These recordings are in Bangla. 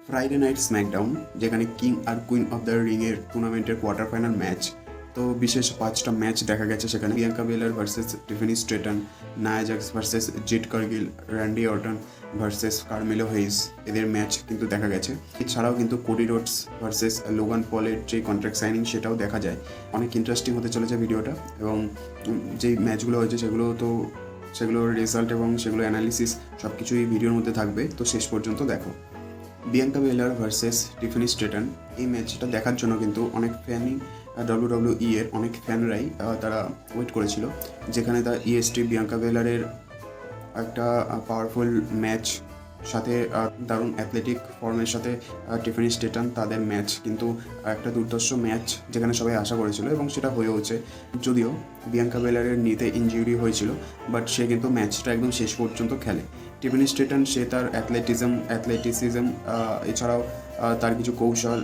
ফ্রাইডে নাইট স্ম্যাকডাউন, যেখানে কিং আর কুইন অফ দ্য রিংয়ের টুর্নামেন্টের কোয়ার্টার ফাইনাল ম্যাচ। তো বিশেষ 5টা ম্যাচ দেখা গেছে সেখানে। Bianca Belair versus Tiffany Stratton, Nia Jax versus Jade Cargill, Randy Orton versus Carmelo Hayes, এদের ম্যাচ কিন্তু দেখা গেছে। এছাড়াও কিন্তু কোডি রোডস ভার্সেস লোগান পলের যে কন্ট্রাক্ট সাইনিং সেটাও দেখা যায়। অনেক ইন্টারেস্টিং হতে চলেছে ভিডিওটা, এবং যেই ম্যাচগুলো হয়েছে সেগুলোর রেজাল্ট এবং সেগুলো অ্যানালিসিস সব কিছুই ভিডিওর মধ্যে থাকবে, তো শেষ পর্যন্ত দেখো। বিয়াঙ্কা বেলার ভার্সেস টিফানি স্ট্রেটন, এই ম্যাচটা দেখার জন্য কিন্তু অনেক ফ্যানই WWE এর অনেক ফ্যানরাই তারা ওয়েট করেছিল, যেখানে তার ইএসটি বিয়াঙ্কা বেলারের একটা পাওয়ারফুল ম্যাচ সাথে দারুণ অ্যাথলেটিক ফর্মের সাথে টিফানি স্ট্রেটন, তাদের ম্যাচ কিন্তু একটা দুর্ধর্ষ ম্যাচ যেখানে সবাই আশা করেছিল, এবং সেটা হয়েওছে। যদিও বিয়াঙ্কা বেলারের নিতে ইনজুরি হয়েছিল, বাট সে কিন্তু ম্যাচটা একদম শেষ পর্যন্ত খেলে। টিফানি স্ট্রেটন সে তার অ্যাথলেটিসিজম এছাড়াও তার কিছু কৌশল,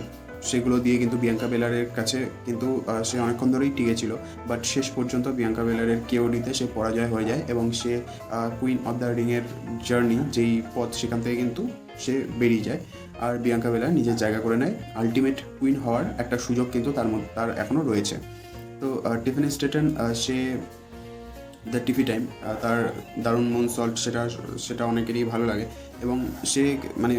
সেগুলো দিয়ে কিন্তু বিয়াঙ্কা বেলারের কাছে কিন্তু সে অনেকক্ষণ ধরেই টিকেছিল, বাট শেষ পর্যন্ত বিয়াঙ্কা বেলারের কেওডিতে সে পরাজয় হয়ে যায়, এবং সে কুইন অফ দ্য রিংয়ের জার্নি যেই পথ সেখান থেকে কিন্তু সে বেরিয়ে যায়, আর বিয়াঙ্কা বেলার নিজের জায়গা করে নেয়। আলটিমেট কুইন হওয়ার একটা সুযোগ কিন্তু তার এখনও রয়েছে। তো টিফানি স্ট্রেটন সে দ্য টিভি টাইম, তার দারুণ মন সল্ট, সেটা অনেকেরই ভালো লাগে, এবং সে মানে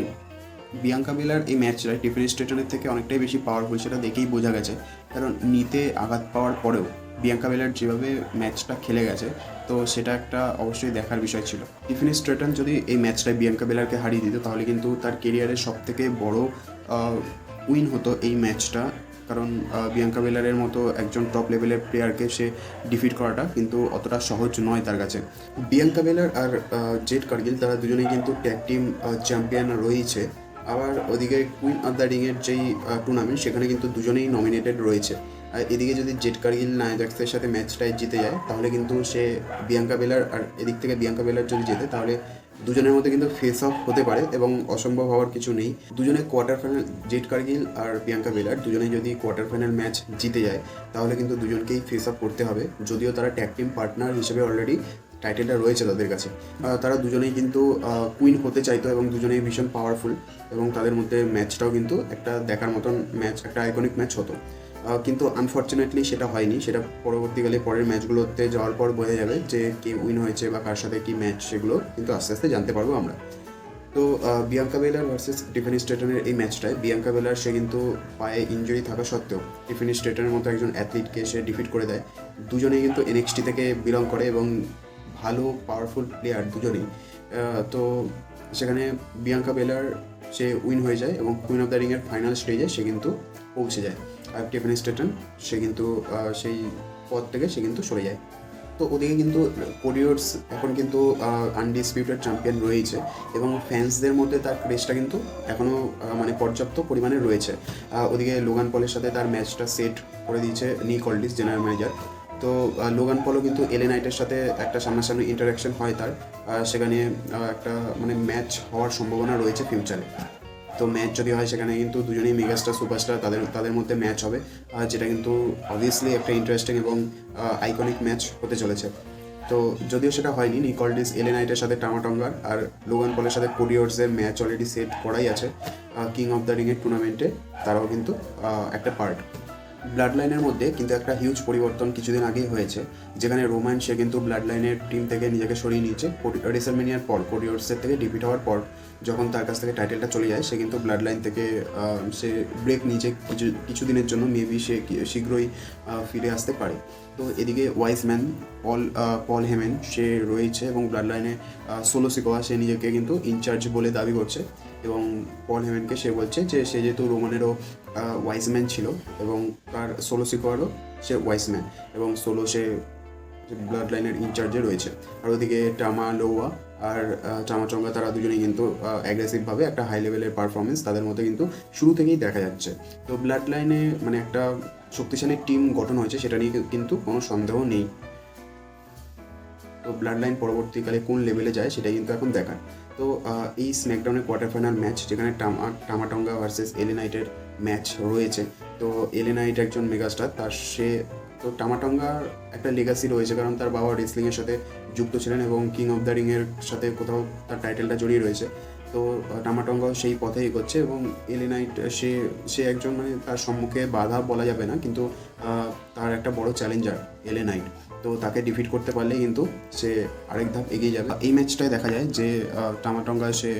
বিয়াঙ্কা বেলার এই ম্যাচটা টিফানি স্ট্রেটনের থেকে অনেকটাই বেশি পাওয়ারফুল, সেটা দেখেই বোঝা গেছে। কারণ নিতে আঘাত পাওয়ার পরেও বিয়াঙ্কা বেলার যেভাবে ম্যাচটা খেলে গেছে, তো সেটা একটা অবশ্যই দেখার বিষয় ছিল। টিফানি স্ট্রেটন যদি এই ম্যাচটায় বিয়াঙ্কা বেলারকে হারিয়ে দিত, তাহলে কিন্তু তার কেরিয়ারের সবথেকে বড় উইন হতো এই ম্যাচটা। কারণ বিয়াঙ্কা বেলারের মতো একজন টপ লেভেলের প্লেয়ারকে সে ডিফিট করাটা কিন্তু অতটা সহজ নয় তার কাছে। বিয়াঙ্কা বেলার আর জেড কার্গিল, তারা দুজনেই কিন্তু ট্যাগ টিম চ্যাম্পিয়ন রয়েছে। আবার ওদিকে কুইন অফ দ্য রিংয়ের যেই টুর্নামেন্ট, সেখানে কিন্তু দুজনেই নমিনেটেড রয়েছে। আর এদিকে যদি জেড কার্গিল নায়া জাক্সের সাথে ম্যাচটায় জিতে যায়, তাহলে কিন্তু সে বিয়াঙ্কা বেলার, আর এদিক থেকে বিয়াঙ্কা বেলার যদি জেতে, তাহলে দুজনের মধ্যে কিন্তু ফেস অফ হতে পারে, এবং অসম্ভব হওয়ার কিছু নেই। দুজনে কোয়ার্টার ফাইনাল, জেড কার্গিল আর বিয়াঙ্কা বেলার দুজনেই যদি কোয়ার্টার ফাইনাল ম্যাচ জিতে যায়, তাহলে কিন্তু দুজনকেই ফেস অফ করতে হবে। যদিও তারা ট্যাগ টিম পার্টনার হিসেবে অলরেডি টাইটেলটা রয়েছে তাদের কাছে। তারা দুজনেই কিন্তু কুইন হতে চাইতো, এবং দুজনেই ভীষণ পাওয়ারফুল, এবং তাদের মধ্যে ম্যাচটাও কিন্তু একটা দেখার মতন ম্যাচ, একটা আইকনিক ম্যাচ হতো। কিন্তু আনফর্চুনেটলি সেটা হয়নি। সেটা পরবর্তীকালে পরের ম্যাচগুলোতে যাওয়ার পর বোঝা যাবে যে কে উইন হয়েছে বা কার সাথে কী ম্যাচ, সেগুলো কিন্তু আস্তে আস্তে জানতে পারবো আমরা। তো বিয়াঙ্কা বেলার ভার্সেস টিফানি স্ট্রেটনের এই ম্যাচটায় বিয়াঙ্কা বেলার সে কিন্তু পায়ে ইনজুরি থাকা সত্ত্বেও টিফানি স্ট্রেটনের মতো একজন অ্যাথলিটকে সে ডিফিট করে দেয়। দুজনেই কিন্তু NXT থেকে বিলং করে, এবং ভালো পাওয়ারফুল প্লেয়ার দুজনেই। তো সেখানে বিয়াঙ্কা বেলার সে উইন হয়ে যায়, এবং কুইন অফ দ্য রিংয়ের ফাইনাল স্টেজে সে কিন্তু পৌঁছে যায়। আর টিফানি স্ট্রেটন সে কিন্তু সেই পদ থেকে সে কিন্তু সরে যায়। তো ওদিকে কিন্তু কোডি রোডস এখন কিন্তু আনডিসপিউটেড চ্যাম্পিয়ন রয়েছে, এবং ফ্যান্সদের মধ্যে তার ক্রেজটা কিন্তু এখনও মানে পর্যাপ্ত পরিমাণে রয়েছে। ওদিকে লোগান পলের সাথে তার ম্যাচটা সেট করে দিয়েছে নিক অল্ডিস, জেনারেল ম্যানেজার। তো লোগান পলও কিন্তু LA নাইটের সাথে একটা সামনাসামনি ইন্টারাকশন হয় তার, সেখানে একটা মানে ম্যাচ হওয়ার সম্ভাবনা রয়েছে ফিউচারে। তো ম্যাচ যদি হয়, সেখানে কিন্তু দুজনেই মেগাস্টার সুপারস্টার, তাদের মধ্যে ম্যাচ হবে, যেটা কিন্তু অবভিয়াসলি একটা ইন্টারেস্টিং এবং আইকনিক ম্যাচ হতে চলেছে। তো যদিও সেটা হয়নি, নিক অল্ডিস LA নাইটের সাথে টামাটঙ্গার আর লোগান পলের সাথে কোডি রোডসের ম্যাচ অলরেডি সেট করাই আছে কিং অফ দ্য রিংয়ের টুর্নামেন্টে, তারাও কিন্তু একটা পার্ট। ব্লাড লাইনের মধ্যে কিন্তু একটা হিউজ পরিবর্তন কিছুদিন আগেই হয়েছে, যেখানে রোমান সে কিন্তু ব্লাড লাইনের টিম থেকে নিজেকে সরিয়ে নিয়েছে। রেসলম্যানিয়ার পর, কোডি রোডসের থেকে ডিফিট হওয়ার পর, যখন তার কাছ থেকে টাইটেলটা চলে যায়, সে কিন্তু ব্লাড লাইন থেকে সে ব্রেক নিয়েছে কিছুদিনের জন্য। মেবি সে শীঘ্রই ফিরে আসতে পারে। তো এদিকে ওয়াইজম্যান পল হেমেন সে রয়েছে, এবং ব্লাড লাইনে সোলো সিকোয়া সে নিজেকে কিন্তু ইনচার্জ বলে দাবি করছে, এবং পল হেমেনকে সে বলছে যে সে যেহেতু রোমানেরও ওয়াইজম্যান ছিল, এবং তার সোলো সিকোয়ারও সে ওয়াইজম্যান, এবং সোলো সে ব্লাড লাইনের ইনচার্জে রয়েছে। আর ওদিকে টামা লোয়া আর চামাচঙ্গা, তারা দুজনেই কিন্তু অ্যাগ্রেসিভভাবে একটা হাই লেভেলের পারফরমেন্স তাদের মধ্যে কিন্তু শুরু থেকেই দেখা যাচ্ছে। তো ব্লাড লাইনে মানে একটা শক্তিশালী টিম গঠন হয়েছে, সেটা নিয়ে কিন্তু কোনো সন্দেহ নেই। তো ব্লাড লাইন পরবর্তীকালে কোন লেভেলে যায়, সেটা কিন্তু এখন দেখার। তো এই স্ম্যাকডাউনের কোয়ার্টার ফাইনাল ম্যাচ, যেখানে টামাটঙ্গা ভার্সেস LA নাইটের ম্যাচ রয়েছে। তো LA নাইট একজন মেগাস্টার, তো টামাটঙ্গার একটা লেগাসি রয়েছে, কারণ তার বাবা রেসলিংয়ের সাথে যুক্ত ছিলেন, এবং কিং অফ দ্য রিংয়ের সাথে কোথাও তার টাইটেলটা জড়িয়ে রয়েছে। তো টামাটঙ্গাও সেই পথে এগোচ্ছে এবং এলে নাইট সে সে একজন মানে তার সম্মুখে বাধা বলা যাবে না, কিন্তু তার একটা বড় চ্যালেঞ্জার এলে নাইট। তো তাকে ডিফিট করতে পারলেই কিন্তু সে আরেক ধাপ এগিয়ে যাবে। এই ম্যাচটায় দেখা যায় যে টামাটঙ্গা সে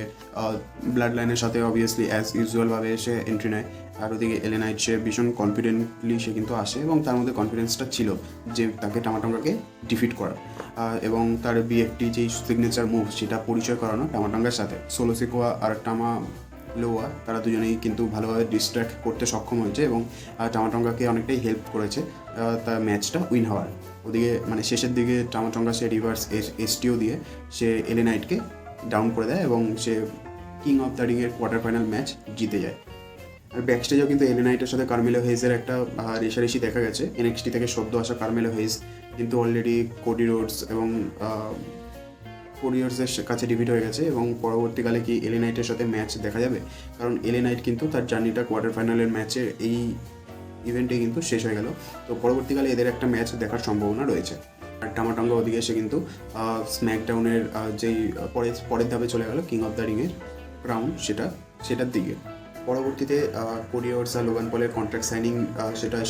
ব্লাড লাইনের সাথে অবভিয়াসলি অ্যাজ ইউজুয়ালভাবে সে এন্ট্রি নেয়, আর ওদিকে এলে নাইট সে ভীষণ কনফিডেন্টলি সে কিন্তু আসে এবং তার মধ্যে কনফিডেন্সটা ছিল যে তাকে টামাটঙ্গাকে ডিফিট করা, এবং তার বিএফটি যেই সিগনেচার মুভ সেটা পরিচয় করানো টামাটঙ্গার সাথে। সোলো সিকোয়া আর টামা লোয়া তারা দুজনেই কিন্তু ভালোভাবে ডিস্ট্র্যাক্ট করতে সক্ষম হয়েছে এবং টামাটঙ্গাকে অনেকটাই হেল্প করেছে তার ম্যাচটা উইন হওয়ার। ওদিকে মানে শেষের দিকে টামাটঙ্গা সে রিভার্স এসটিও দিয়ে সে এলে নাইটকে ডাউন করে দেয় এবং সে কিং অফ দ্য রিংয়ের কোয়ার্টার ফাইনাল ম্যাচ জিতে যায়। আর ব্যাকস্টেজেও কিন্তু এলে নাইটের সাথে কার্মেলো হেইজের একটা রেষারেষি দেখা গেছে। এনএক্সটি থেকে সদ্য আসা কার্মেলো হেইজ কিন্তু অলরেডি কোডি রোডস এবং কোরিয়ার্সের কাছে ডিফিট হয়ে গেছে এবং পরবর্তীকালে কি এলে নাইটের সাথে ম্যাচ দেখা যাবে, কারণ এলে নাইট কিন্তু তার জার্নিটা কোয়ার্টার ফাইনালের ম্যাচে এই ইভেন্টে কিন্তু শেষ হয়ে গেল। তো পরবর্তীকালে এদের একটা ম্যাচ দেখার সম্ভাবনা রয়েছে। আর টামাটঙ্গা ওদিকে এসে কিন্তু স্ম্যাকডাউনের যেই পরের ধাপে চলে গেল কিং অফ দ্য রিংয়ের ক্রাউন সেটার দিকে। পরবর্তীতে কোরিয়ার্স আর লোগান পলের কন্ট্রাক্ট সাইনিং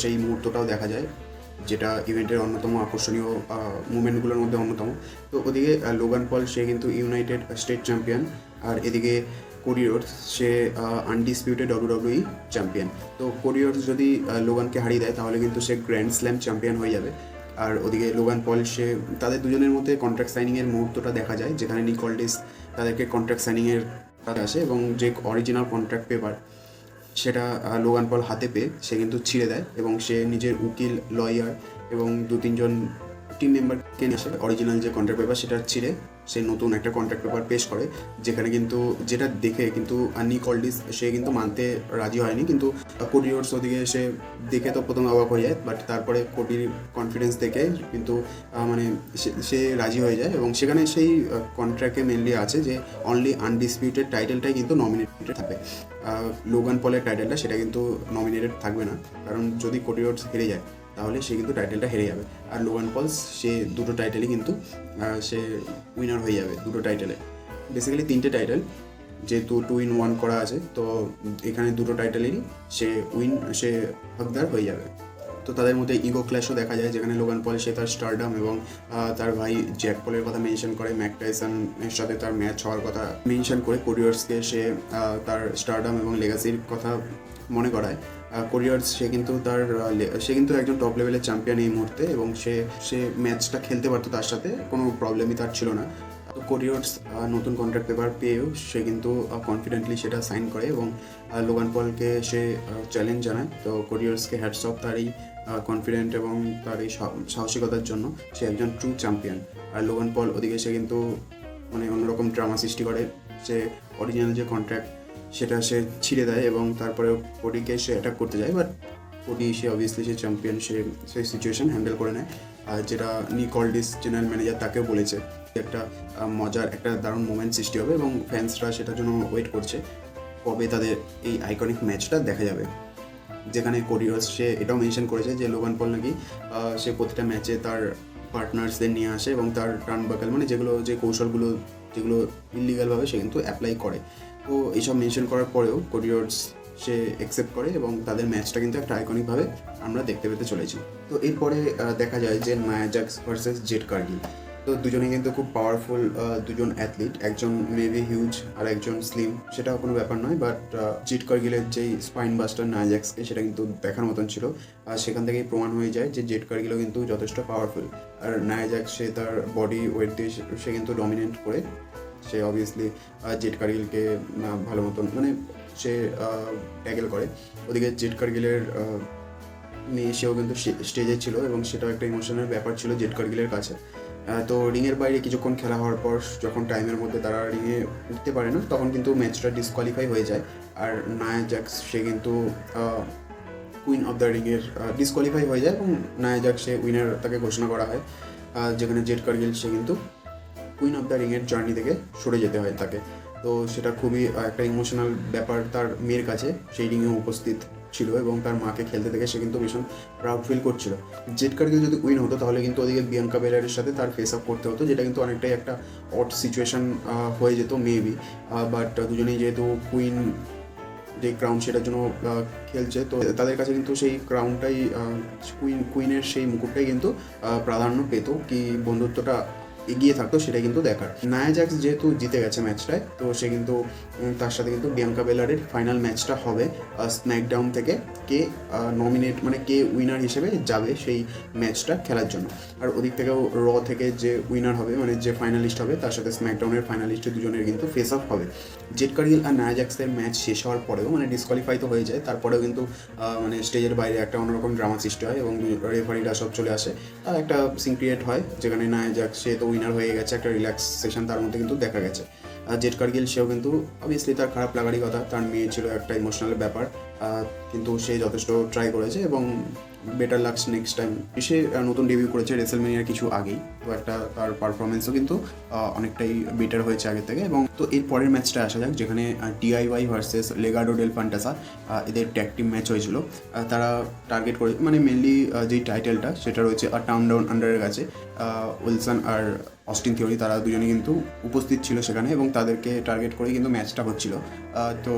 সেই মুহূর্তটাও দেখা যায়, যেটা ইভেন্টের অন্যতম আকর্ষণীয় মুভমেন্টগুলোর মধ্যে অন্যতম। তো ওদিকে লোগান পল সে কিন্তু ইউনাইটেড স্টেট চ্যাম্পিয়ন, আর এদিকে কোডি রোডস সে আনডিসপিউটেড WWE চ্যাম্পিয়ন। তো কোডি রোডস যদি লোগানকে হারিয়ে দেয় তাহলে কিন্তু সে গ্র্যান্ড স্ল্যাম চ্যাম্পিয়ন হয়ে যাবে। আর ওদিকে লোগান পল সে তাদের দুজনের মধ্যে কন্ট্রাক্ট সাইনিংয়ের মুহূর্তটা দেখা যায়, যেখানে নিক অল্ডিস তাদেরকে কন্ট্রাক্ট সাইনিংয়ের আসে এবং যে অরিজিনাল কন্ট্রাক্ট পেপার সেটা লোগান পল হাতে পেয়ে সে কিন্তু ছিঁড়ে দেয় এবং সে নিজের উকিল, লয়ার এবং 2-3 জন টিম মেম্বারকে নিয়ে আসে। অরিজিনাল যে কন্ট্রাক্ট পেপার সেটা ছিঁড়ে সে নতুন একটা কন্ট্রাক্ট পেপার পেশ করে, যেখানে কিন্তু যেটা দেখে কিন্তু নিক অল্ডিস সে কিন্তু মানতে রাজি হয়নি, কিন্তু কোডি রোডস ওদিকে সে দেখে তো প্রথমে অবাক হয়ে যায়, বাট তারপরে কোডির কনফিডেন্স দেখে কিন্তু মানে সে রাজি হয়ে যায় এবং সেখানে সেই কন্ট্রাক্টে মেনলি আছে যে অনলি আনডিসপিউটেড টাইটেলটাই কিন্তু নমিনেটেড থাকবে। লোগান পলের টাইটেলটা সেটা কিন্তু নমিনেটেড থাকবে না, কারণ যদি কোডি রোডস হেরে যায় তাহলে সে কিন্তু টাইটেলটা হেরে যাবে। আর লোগান পলস সে দুটো টাইটেলই কিন্তু সে উইনার হয়ে যাবে, দুটো টাইটেলে, বেসিক্যালি 3টে টাইটেল, যেহেতু 2-in-1 করা আছে, তো এখানে দুটো টাইটেলেরই সে হকদার হয়ে যাবে। তো তাদের মধ্যে ইগো ক্ল্যাশও দেখা যায়, যেখানে লোগান পল সে তার স্টারডাম এবং তার ভাই জ্যাক পলের কথা মেনশন করে, ম্যাক টাইসনের সাথে তার ম্যাচ হওয়ার কথা মেনশন করে কোরিয়ার্সকে সে তার স্টারডাম এবং লেগাসির কথা মনে করায়। কোরিয়ার্স সে কিন্তু একজন টপ লেভেলের চ্যাম্পিয়ন এই মুহূর্তে এবং সে ম্যাচটা খেলতে পারতো, তার সাথে কোনো প্রবলেমই তার ছিল না। তো কোরিয়ার্স নতুন কন্ট্রাক্ট পেপার পেয়েও সে কিন্তু কনফিডেন্টলি সেটা সাইন করে এবং লোগান পলকে সে চ্যালেঞ্জ জানায়। তো কোরিয়ার্সকে হ্যাটস অফ তার এই কনফিডেন্ট এবং তার এই সাহসিকতার জন্য, সে একজন ট্রু চ্যাম্পিয়ন। আর লোগান পল ওদিকে সে কিন্তু মানে অন্যরকম ড্রামা সৃষ্টি করে, সে অরিজিনাল যে কন্ট্রাক্ট সেটা সে ছিঁড়ে দেয় এবং তারপরে কোডিকে সে অ্যাটাক করতে যায়, বাট কোডি সে অবভিয়াসলি সে চ্যাম্পিয়ন, সে সেই সিচুয়েশন হ্যান্ডেল করে নেয়। আর যেটা নিক অল্ডিস জেনারেল ম্যানেজার তাকেও বলেছে একটা মজার একটা দারুণ মোমেন্ট সৃষ্টি হবে এবং ফ্যান্সরা সেটার জন্য ওয়েট করছে কবে তাদের এই আইকনিক ম্যাচটা দেখা যাবে, যেখানে কোরিয়ার্স সে এটাও মেনশন করেছে যে লোগান পল নাকি সে প্রতিটা ম্যাচে তার পার্টনার্সদের নিয়ে আসে এবং তার টার্নবাকেল মানে যে কৌশলগুলো যেগুলো ইলিগালভাবে সে কিন্তু অ্যাপ্লাই করে। তো এইসব মেনশন করার পরেও কোরিয়ার্স সে অ্যাকসেপ্ট করে এবং তাদের ম্যাচটা কিন্তু একটা আইকনিকভাবে আমরা দেখতে পেতে চলেছি। তো এরপরে দেখা যায় যে নায়া জাক্স ভার্সেস জেড কার্গিল। তো দুজনেই কিন্তু খুব পাওয়ারফুল দুজন অ্যাথলিট, একজন মেবি হিউজ আর একজন স্লিম, সেটাও কোনো ব্যাপার নয়, বাট জেড কার্গিলের যেই স্পাইন বাস্টার নায়া জাক্সকে সেটা কিন্তু দেখার মতন ছিল। আর সেখান থেকেই প্রমাণ হয়ে যায় যে জেড কার্গিলও কিন্তু যথেষ্ট পাওয়ারফুল, আর নায়া জাক্স সে তার বডি ওয়েট দিয়ে সে কিন্তু ডমিনেট করে সে অবভিয়াসলি জেড কার্গিলকে ভালো মতন মানে সে ট্যাকেল করে। ওদিকে জেড কার্গিলের মেয়ে সেও কিন্তু স্টেজে ছিল এবং সেটাও একটা ইমোশনাল ব্যাপার ছিল জেড কার্গিলের কাছে। তো রিংয়ের বাইরে কিছুক্ষণ খেলা হওয়ার পর যখন টাইমের মধ্যে তারা রিংয়ে উঠতে পারে না, তখন কিন্তু ম্যাচটা ডিসকোয়ালিফাই হয়ে যায়। আর নায়া জাক্স সে কিন্তু কুইন অফ দ্য রিংয়ের ডিসকোয়ালিফাই হয়ে যায় এবং নায়া জাক্স সে উইনার তাকে ঘোষণা করা হয়, যেখানে জেড কার্গিল সে কিন্তু কুইন অফ দ্য রিংয়ের জার্নি থেকে সরে যেতে হয় তাকে। তো সেটা খুবই একটা ইমোশনাল ব্যাপার তার মেয়ের কাছে, সেই রিংয়ে উপস্থিত ছিল এবং তার মাকে খেলতে দেখে সে কিন্তু ভীষণ প্রাউড ফিল করছিল। জেড কার্গিল যদি উইন হতো তাহলে কিন্তু ওদিকে বিয়াঙ্কা বেলারের সাথে তার ফেস আপ করতে হতো, যেটা কিন্তু অনেকটাই একটা অড সিচুয়েশন হয়ে যেত মেবি। বাট দুজনেই যেহেতু কুইন যে ক্রাউন সেটার জন্য খেলছে, তো তাদের কাছে কিন্তু সেই ক্রাউনটাই কুইনের সেই মুকুটটাই কিন্তু প্রাধান্য পেত, কি বন্ধুত্বটা এগিয়ে থাকতো সেটা কিন্তু দেখার। নায়া জ্যাক্স যেহেতু জিতে গেছে ম্যাচটায়, তো সে কিন্তু তার সাথে কিন্তু বিয়াঙ্কা বেলারের ফাইনাল ম্যাচটা হবে স্ম্যাকডাউন থেকে কে নমিনেট মানে কে উইনার হিসেবে যাবে সেই ম্যাচটা খেলার জন্য। আর ওদিক থেকেও র থেকে যে উইনার হবে মানে যে ফাইনালিস্ট হবে তার সাথে স্ম্যাকডাউনের ফাইনালিস্টের দুজনের কিন্তু ফেস অফ হবে। জেড কার্গিল আর নায়া জ্যাক্সের ম্যাচ শেষ হওয়ার পরেও মানে ডিসকোয়ালিফাই তো হয়ে যায়, তারপরেও কিন্তু মানে স্টেজের বাইরে একটা অন্যরকম ড্রামা সৃষ্টি হয় এবং রেফারিরা সব চলে আসে আর একটা সিন ক্রিয়েট হয়, যেখানে নায়া জ্যাক্স সে তো উইনার হয়ে গেছে, একটা রিল্যাক্সেশন তার মধ্যে কিন্তু দেখা গেছে। আর জেড কার্গিল সেও কিন্তু অবভিয়াসলি তার খারাপ লাগারই কথা, তার মেয়ে ছিল একটা ইমোশনাল ব্যাপার, কিন্তু সে যথেষ্ট ট্রাই করেছে এবং বেটার লাক্স নেক্সট টাইম। সে নতুন ডেবিউ করেছে রেসেলমেনিয়ার কিছু আগেই, তো একটা তার পারফরমেন্সও কিন্তু অনেকটাই বেটার হয়েছে আগের থেকে। এবং তো এর পরের ম্যাচটা আসা যাক, যেখানে DIY ভার্সেস লেগাডো ডেল ফান্টাসা এদের ট্যাগ টিম ম্যাচ হয়েছিল। তারা টার্গেট করে মানে মেনলি যেই টাইটেলটা সেটা রয়েছে আর টাউন ডাউন আন্ডারের কাছে। উইলসন আর অস্টিন থিওরি তারা দুজনে কিন্তু উপস্থিত ছিল সেখানে এবং তাদেরকে টার্গেট করেই কিন্তু ম্যাচটা হচ্ছিল। তো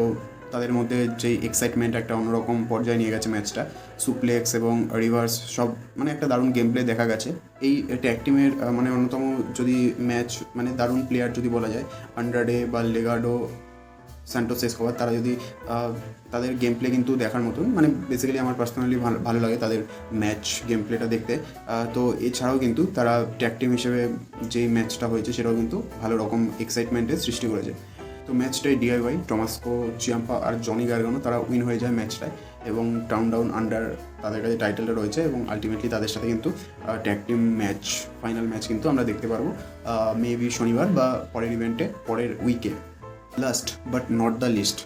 তাদের মধ্যে যেই এক্সাইটমেন্ট একটা অন্যরকম পর্যায়ে নিয়ে গেছে ম্যাচটা, সুপ্লেক্স এবং রিভার্স সব মানে একটা দারুণ গেম প্লে দেখা গেছে। এই ট্যাগ টিমের মানে অন্যতম যদি ম্যাচ মানে দারুণ প্লেয়ার যদি বলা যায় আন্ডারডে বা লেগাডো স্যান্টোস এসকোবার, তারা যদি তাদের গেম প্লে কিন্তু দেখার মতন, মানে বেসিক্যালি আমার পার্সোনালি ভালো লাগে তাদের ম্যাচ গেম প্লেটা দেখতে। তো এছাড়াও কিন্তু তারা ট্যাগ টিম হিসেবে যেই ম্যাচটা হয়েছে সেটাও কিন্তু ভালো রকম এক্সাইটমেন্টের সৃষ্টি করেছে। তো ম্যাচটায় DIY টমাসকো চিয়াম্পা আর জনি গার্গানো তারা উইন হয়ে যায় ম্যাচটায় এবং টাউন ডাউন আন্ডার তাদের কাছে টাইটেলটা রয়েছে এবং আলটিমেটলি তাদের সাথে কিন্তু tag team match final match কিন্তু আমরা দেখতে পারবো মেবি শনিবার বা পরের ইভেন্টে পরের উইকে। Last but not the least,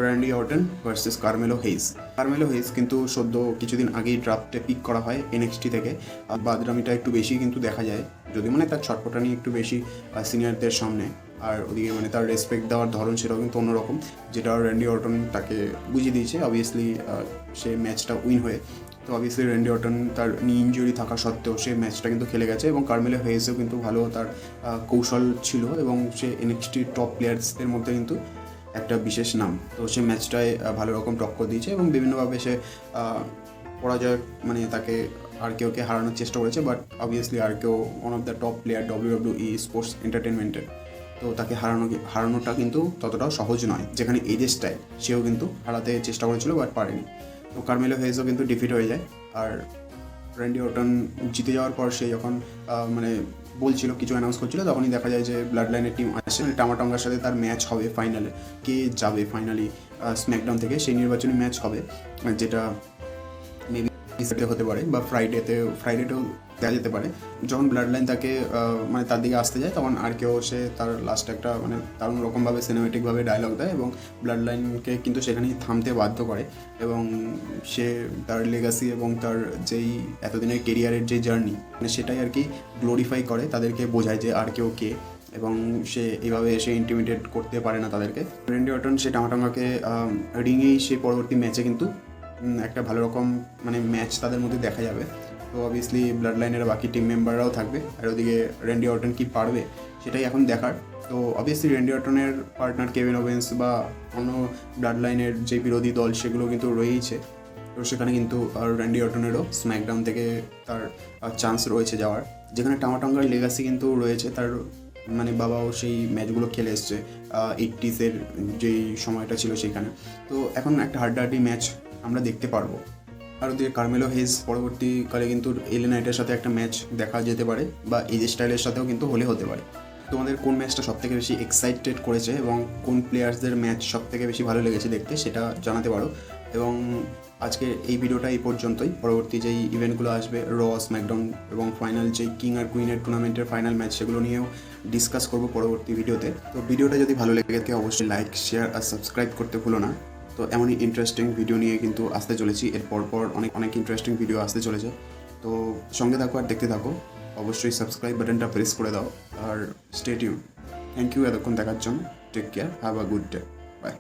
Randy Orton versus Carmelo Hayes. Carmelo Hayes কিন্তু সদ্য কিছুদিন আগেই ড্রাফটে পিক করা হয় NXT থেকে। বাদরামিটা একটু বেশি কিন্তু দেখা যায়, যদি মানে তার ছটপটানি একটু বেশি সিনিয়রদের সামনে, আর ওদিকে মানে তার রেসপেক্ট দেওয়ার ধরন সেটাও কিন্তু অন্যরকম, যেটা র্যান্ডি অর্টন তাকে বুঝিয়ে দিয়েছে অবভিয়াসলি সে ম্যাচটা উইন হয়ে। তো অবভিয়াসলি র্যান্ডি অর্টন তার নি ইনজুরি থাকা সত্ত্বেও সে ম্যাচটা কিন্তু খেলে গেছে এবং কার্মেলো হেইজও কিন্তু ভালো তার কৌশল ছিল এবং সে NXT টপ প্লেয়ার্সদের মধ্যে কিন্তু একটা বিশেষ নাম। তো সে ম্যাচটায় ভালো রকম টক্কর দিয়েছে এবং বিভিন্নভাবে সে পরাজয় মানে তাকে আর কেউকে হারানোর চেষ্টা করেছে, বাট অবভিয়াসলি আর কেউ one of the top player WWE sports এন্টারটেনমেন্টের, তো তাকে হারানোটা কিন্তু ততটাও সহজ নয়। যেখানে এজে স্টাইল সেও কিন্তু হারাতে চেষ্টা করেছিল বাট পারেনি। তো কার্মেলো হেইজও কিন্তু ডিফিট হয়ে যায়। আর র্যান্ডি অর্টন জিতে যাওয়ার পর সে যখন মানে বলছিল কিছু অ্যানাউন্স করছিল, তখনই দেখা যায় যে ব্লাড লাইনের টিম আসছে, টামাটঙ্গার সাথে তার ম্যাচ হবে ফাইনালে, কে যাবে ফাইনালি স্ম্যাকডাউন থেকে সেই নির্বাচনী ম্যাচ হবে, যেটা মেবি হতে পারে বা ফ্রাইডেতেও দেখা যেতে পারে। যখন ব্লাড লাইন তাকে মানে তার দিকে আসতে যায় তখন আর কেউ সে তার লাস্ট একটা মানে দারুণ রকমভাবে সিনেমেটিকভাবে ডায়লগ দেয় এবং ব্লাড লাইনকে কিন্তু সেখানেই থামতে বাধ্য করে এবং সে তার লেগাসি এবং তার যেই এতদিনের কেরিয়ারের যে জার্নি মানে সেটাই আর কি গ্লোরিফাই করে, তাদেরকে বোঝায় যে আর কেউ কে, এবং সে এইভাবে এসে ইন্টিমিডেট করতে পারে না তাদেরকে। র্যান্ডি অর্টন সে টামাটাঙ্গাকে রিংয়েই সে পরবর্তী ম্যাচে কিন্তু একটা ভালো রকম মানে ম্যাচ তাদের মধ্যে দেখা যাবে। তো অবভিয়াসলি ব্লাড লাইনের বাকি টিম মেম্বাররাও থাকবে, আর ওদিকে র্যান্ডি অর্টন কি পারবে সেটাই এখন দেখার। তো অবভিয়াসলি র্যান্ডি অর্টনের পার্টনার কেভিন ওভেন্স বা অন্য ব্লাড লাইনের যে বিরোধী দল সেগুলো কিন্তু রয়েইছে, তো সেখানে কিন্তু র্যান্ডি অর্টনেরও স্ম্যাকডাউন থেকে তার চান্স রয়েছে যাওয়ার। যেখানে টামাটাঙ্গার লেগাসি কিন্তু রয়েছে, তার মানে বাবাও সেই ম্যাচগুলো খেলে এসছে 80s যেই সময়টা ছিল সেখানে। তো এখন একটা হাড্ডাহাড্ডি ম্যাচ আমরা দেখতে পারবো। আর ওদিকে কার্মেলো হেইজ পরবর্তীকালে কিন্তু এলে নাইটের সাথে একটা ম্যাচ দেখা যেতে পারে বা এজে স্টাইলের সাথেও কিন্তু হতে পারে। তোমাদের কোন ম্যাচটা সবথেকে বেশি এক্সাইটেড করেছে এবং কোন প্লেয়ার্সদের ম্যাচ সবথেকে বেশি ভালো লেগেছে দেখতে সেটা জানাতে পারো। এবং আজকে এই ভিডিওটা এই পর্যন্তই। পরবর্তী যেই ইভেন্টগুলো আসবে র, স্ম্যাকডাউন এবং ফাইনাল যেই কিং আর কুইনের টুর্নামেন্টের ফাইনাল ম্যাচ সেগুলো নিয়েও ডিসকাস করবো পরবর্তী ভিডিওতে। তো ভিডিওটা যদি ভালো লেগে থাকে অবশ্যই লাইক, শেয়ার আর সাবস্ক্রাইব করতে ভুলো না। তো এমনই ইন্টারেস্টিং ভিডিও নিয়ে কিন্তু আসতে চলেছি, এর পর অনেক ইন্টারেস্টিং ভিডিও আসতে চলেছে। তো সঙ্গে থাকো আর দেখতে থাকো, অবশ্যই সাবস্ক্রাইব বাটনটা প্রেস করে দাও আর স্টে টিউন। থ্যাংক ইউ এতক্ষণ দেখার জন্য। Take care, have a good day, by.